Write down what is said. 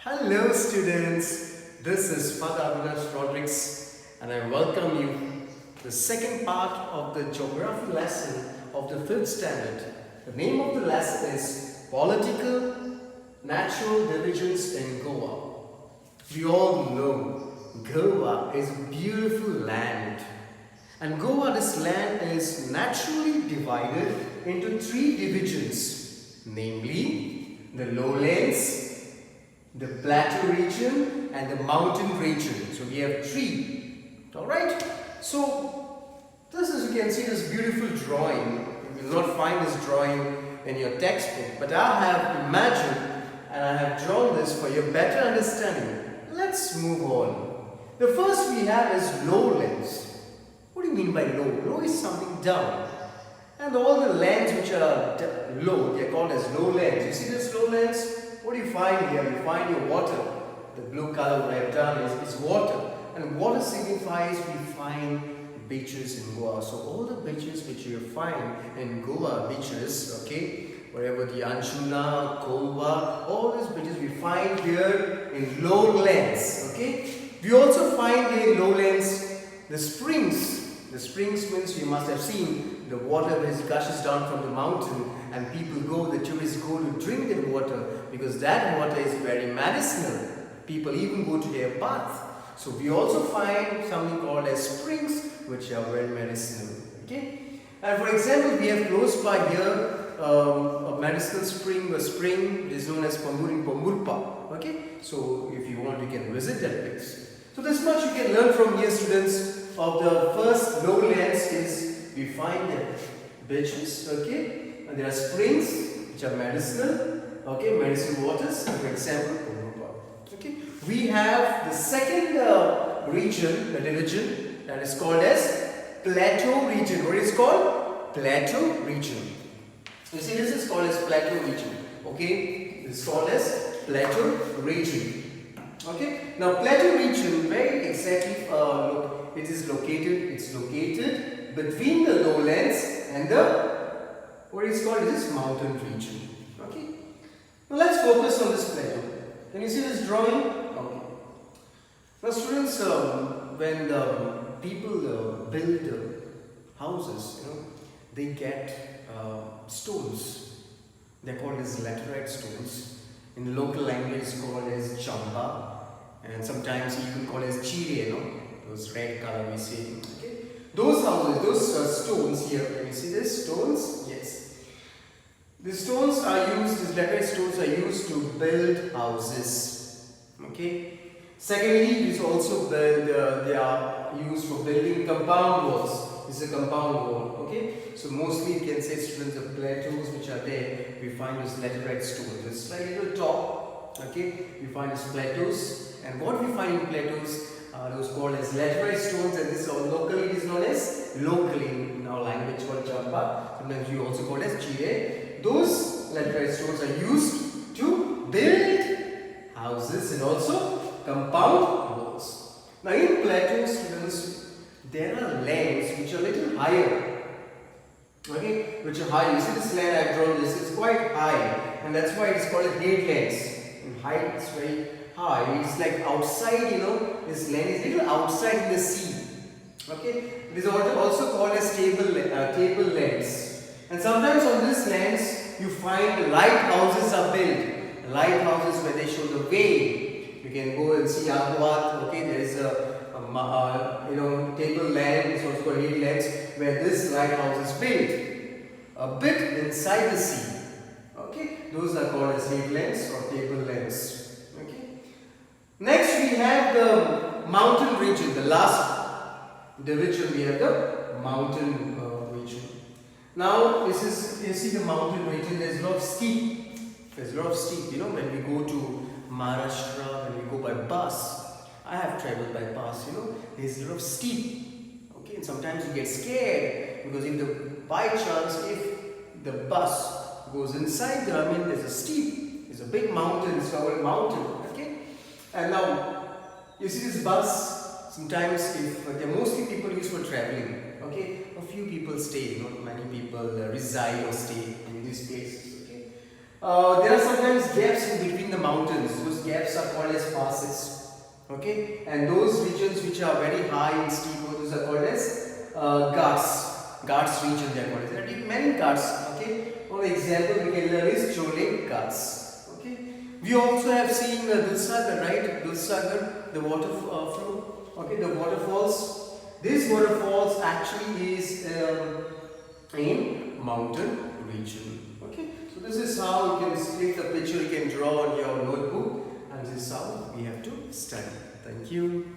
Hello students, this is Father Avinash Rodriguez and I welcome you to the second part of the geography lesson of the 5th standard. The name of the lesson is Political Natural Divisions in Goa. We all know Goa is a beautiful land, and Goa, this land, is naturally divided into 3 divisions, namely the lowlands, the plateau region and the mountain region. So we have 3. Alright. So this is, you can see this beautiful drawing. You will not find this drawing in your textbook, but I have imagined and I have drawn this for your better understanding. Let's move on. The first we have is lowlands. What do you mean by low? Low is something down. And all the lands which are low, they are called as lowlands. You see this lowlands? What do you find here? You find your water. The blue color what I have done is water. And water signifies we find beaches in Goa. So all the beaches which you find in Goa, beaches, okay, wherever the Anjuna, Kolva, all these beaches we find here in lowlands, okay. We also find in lowlands the springs. The springs means you must have seen the water which gushes down from the mountain and people go, the tourists go to drink that water because that water is very medicinal. People even go to their bath. So we also find something called as springs which are very medicinal. Okay? And for example, we have close by here a medicinal spring, a spring which is known as Pamurin Pamurpa. Okay? So if you want, you can visit that place. So this much you can learn from here, students. Of the first lowlands is we find the beaches, okay, and there are springs which are medicinal, okay, medicinal waters, for example, okay. We have the second region, the division that is called as plateau region. What is called? Plateau region. You see, this is called as plateau region, okay. This is called as plateau region, okay. Now plateau region, where exactly it's located between the lowlands and the, what is called this mountain region. Okay. Now let's focus on this plateau. Can you see this drawing? Okay. Now students, when the people build houses, they get stones. They are called as laterite stones. In the local language, it's called as chamba, and sometimes you can call it as chire, those red color we see. Okay. Those houses, those stones here, can you see this? Stones? Yes. The stones are used, these laterite stones are used to build houses. Okay. Secondly, these also they are used for building compound walls. This is a compound wall. Okay. So mostly you can say, students, the plateaus which are there, we find these laterite stones. It's slightly little top. Okay. We find these plateaus, and what we find in plateaus are those called as laterite stones, and this locally is known as in our language called chamba. Sometimes we also call it as chire. Those laterite stones are used to build houses and also compound walls. Now in plateau, students, there are lands which are a little higher. Okay, which are high. You see this land I have drawn, this is quite high, and that's why it is called as headlands. In height, it's very high. It's like outside, this land is little outside in the sea. Okay, it is also called as tablelands. And sometimes on these lands you find lighthouses are built. Lighthouses where they show the way. You can go and see Agwat. Okay, there is a tableland. It's also called headlands where this lighthouse is built a bit inside the sea. Okay, those are called as headlands or tablelands. Next we have the mountain region, the last division we have the mountain region. Now this is, you see the mountain region, there is a lot of steep. There is a lot of steep, when we go to Maharashtra, when we go by bus. I have traveled by bus, there is a lot of steep. Okay, and sometimes you get scared because by chance if the bus goes inside there's a steep, there's a big mountain, it's called a mountain. And now, you see this bus, sometimes they're mostly people used for traveling, okay, a few people stay, not many people reside or stay in these places, okay. There are sometimes gaps in between between the mountains, those gaps are called as passes. Okay, and those regions which are very high and steep, those are called as ghats. Ghats region they are called as. There are many ghats. Okay, one example we can learn is Chole Ghats. Okay, we also have seen Dulsagar, right? Dulsagar, the water flow. Okay, the waterfalls. This waterfalls actually is in mountain region. Okay, so this is how you can take the picture, you can draw on your notebook, and this is how we have to study. Thank you.